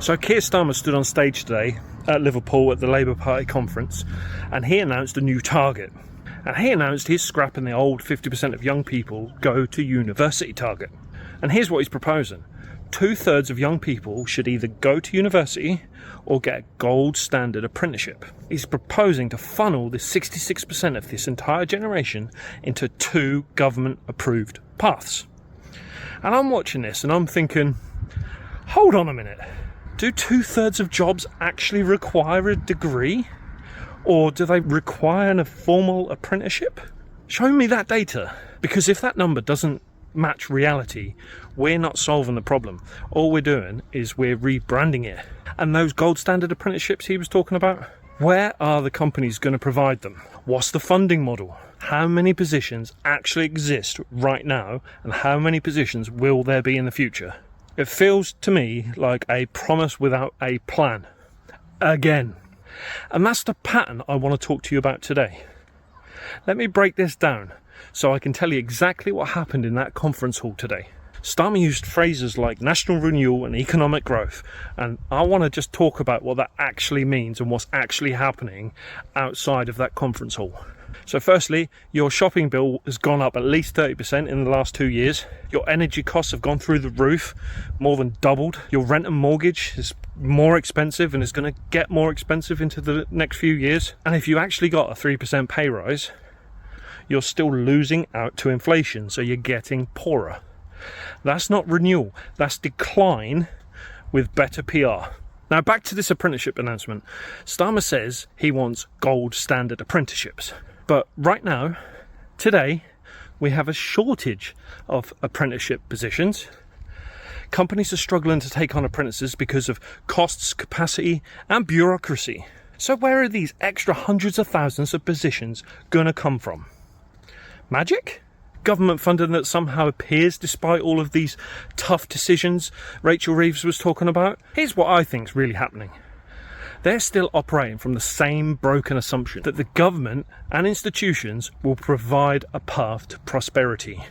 So Keir Starmer stood on stage today at Liverpool at the Labour Party conference, and he announced a new target. And he announced he's scrapping the old 50% of young people go to university target. And here's what he's proposing. 2/3 of young people should either go to university or get a gold standard apprenticeship. He's proposing to funnel the 66% of this entire generation into 2 government approved paths. And I'm watching this and I'm thinking, hold on a minute. Do 2/3 of jobs actually require a degree? Or do they require a formal apprenticeship? Show me that data. Because if that number doesn't match reality, we're not solving the problem. All we're doing is we're rebranding it. And those gold standard apprenticeships he was talking about, where are the companies going to provide them? What's the funding model? How many positions actually exist right now, and how many positions will there be in the future? It feels to me like a promise without a plan. Again. And that's the pattern I want to talk to you about today. Let me break this down so I can tell you exactly what happened in that conference hall today. Starmer used phrases like national renewal and economic growth, and I want to just talk about what that actually means and what's actually happening outside of that conference hall. So firstly, your shopping bill has gone up at least 30% in the last 2 years. Your energy costs have gone through the roof, more than doubled. Your rent and mortgage is more expensive and is going to get more expensive into the next few years. And if you actually got a 3% pay rise, you're still losing out to inflation, so you're getting poorer. That's not renewal, that's decline with better PR. Now back to this apprenticeship announcement. Starmer says he wants gold standard apprenticeships. But right now, today, we have a shortage of apprenticeship positions. Companies are struggling to take on apprentices because of costs, capacity, and bureaucracy. So where are these extra hundreds of thousands of positions going to come from? Magic? Government funding that somehow appears despite all of these tough decisions Rachel Reeves was talking about? Here's what I think is really happening. They're still operating from the same broken assumption that the government and institutions will provide a path to prosperity.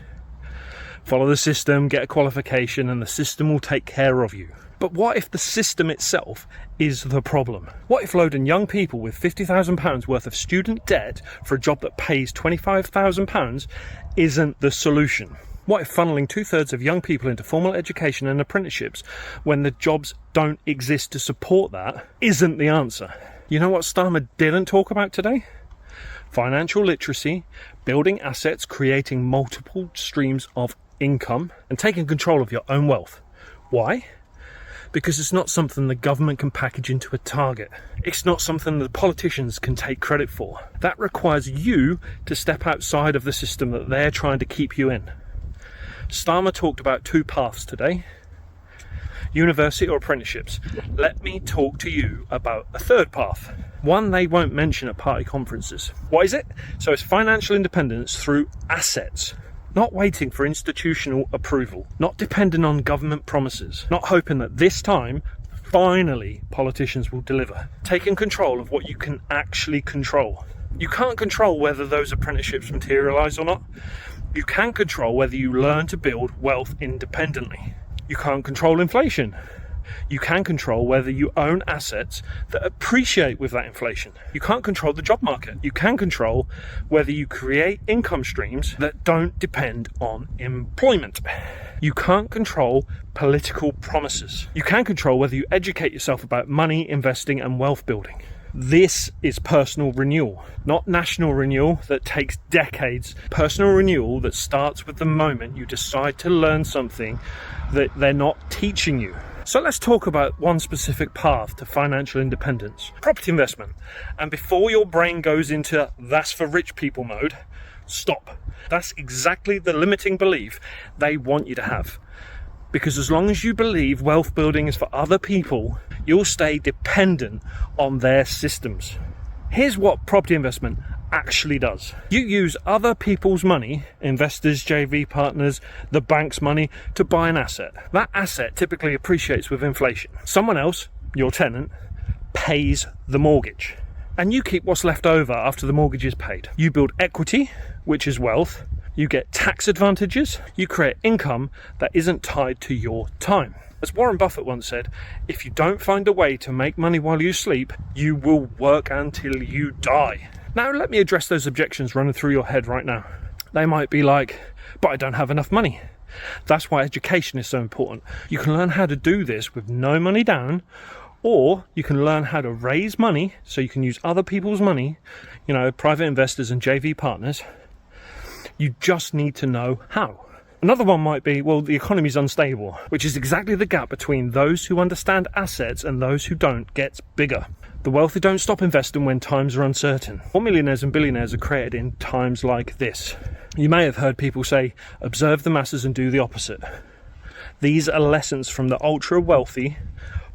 Follow the system, get a qualification, and the system will take care of you. But what if the system itself is the problem? What if loading young people with £50,000 worth of student debt for a job that pays £25,000 isn't the solution? What if funneling 2/3 of young people into formal education and apprenticeships when the jobs don't exist to support that isn't the answer? You know what Starmer didn't talk about today? Financial literacy, building assets, creating multiple streams of income, and taking control of your own wealth. Why? Because it's not something the government can package into a target. It's not something the politicians can take credit for. That requires you to step outside of the system that they're trying to keep you in. Starmer talked about 2 paths today, university or apprenticeships. Let me talk to you about a 3rd path, one they won't mention at party conferences. What is it? So it's financial independence through assets, not waiting for institutional approval, not depending on government promises, not hoping that this time, finally, politicians will deliver. Taking control of what you can actually control. You can't control whether those apprenticeships materialise or not. You can control whether you learn to build wealth independently. You can't control inflation. You can control whether you own assets that appreciate with that inflation. You can't control the job market. You can control whether you create income streams that don't depend on employment. You can't control political promises. You can control whether you educate yourself about money, investing, and wealth building. This is personal renewal, not national renewal that takes decades. Personal renewal that starts with the moment you decide to learn something that they're not teaching you. So let's talk about one specific path to financial independence, property investment. And before your brain goes into that's for rich people mode, stop. That's exactly the limiting belief they want you to have. Because as long as you believe wealth building is for other people, you'll stay dependent on their systems. Here's what property investment actually does. You use other people's money, investors, JV partners, the bank's money, to buy an asset. That asset typically appreciates with inflation. Someone else, your tenant, pays the mortgage. And you keep what's left over after the mortgage is paid. You build equity, which is wealth. You get tax advantages. You create income that isn't tied to your time. As Warren Buffett once said, if you don't find a way to make money while you sleep, you will work until you die. Now let me address those objections running through your head right now. They might be like, but I don't have enough money. That's why education is so important. You can learn how to do this with no money down, or you can learn how to raise money so you can use other people's money, private investors and JV partners. You just need to know how. Another one might be, well, the economy's unstable, which is exactly the gap between those who understand assets and those who don't gets bigger. The wealthy don't stop investing when times are uncertain. All millionaires and billionaires are created in times like this. You may have heard people say, observe the masses and do the opposite. These are lessons from the ultra wealthy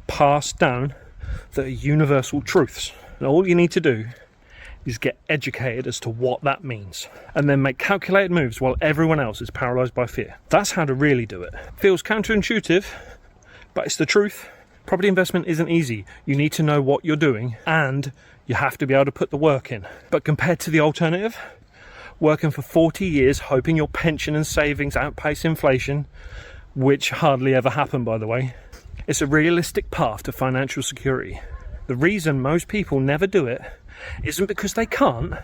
passed down that are universal truths. And all you need to do is get educated as to what that means, and then make calculated moves while everyone else is paralysed by fear. That's how to really do it. Feels counterintuitive, but it's the truth. Property investment isn't easy. You need to know what you're doing, and you have to be able to put the work in. But compared to the alternative, working for 40 years hoping your pension and savings outpace inflation, which hardly ever happen, by the way, it's a realistic path to financial security. The reason most people never do it isn't because they can't,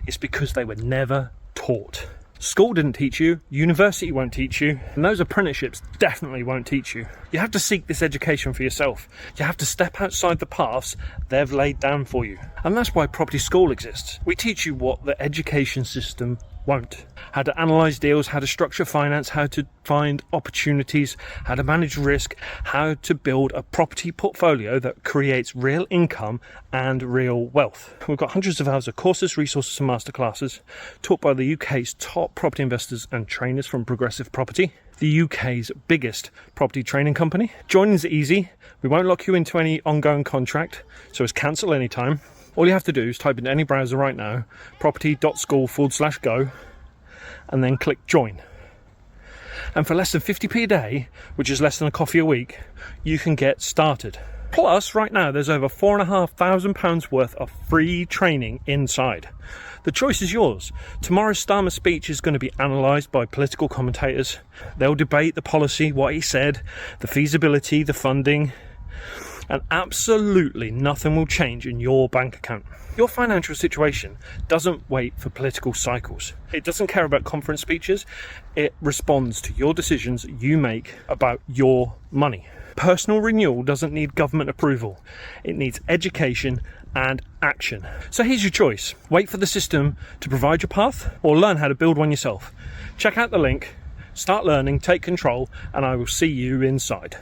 it's because they were never taught. School didn't teach you, university won't teach you, and those apprenticeships definitely won't teach you. You have to seek this education for yourself. You have to step outside the paths they've laid down for you. And that's why property school exists. We teach you what the education system won't. How to analyse deals, how to structure finance, how to find opportunities, how to manage risk, how to build a property portfolio that creates real income and real wealth. We've got hundreds of hours of courses, resources and masterclasses taught by the UK's top property investors and trainers from Progressive Property, the UK's biggest property training company. Joining's easy. We won't lock you into any ongoing contract, so it's cancel anytime. All you have to do is type into any browser right now, property.school/go, and then click join. And for less than 50p a day, which is less than a coffee a week, you can get started. Plus, right now, there's over £4,500 worth of free training inside. The choice is yours. Tomorrow's Starmer speech is going to be analysed by political commentators. They'll debate the policy, what he said, the feasibility, the funding, and absolutely nothing will change in your bank account. Your financial situation doesn't wait for political cycles. It doesn't care about conference speeches. It responds to your decisions you make about your money. Personal renewal doesn't need government approval. It needs education and action. So here's your choice. Wait for the system to provide your path, or learn how to build one yourself. Check out the link, start learning, take control, and I will see you inside.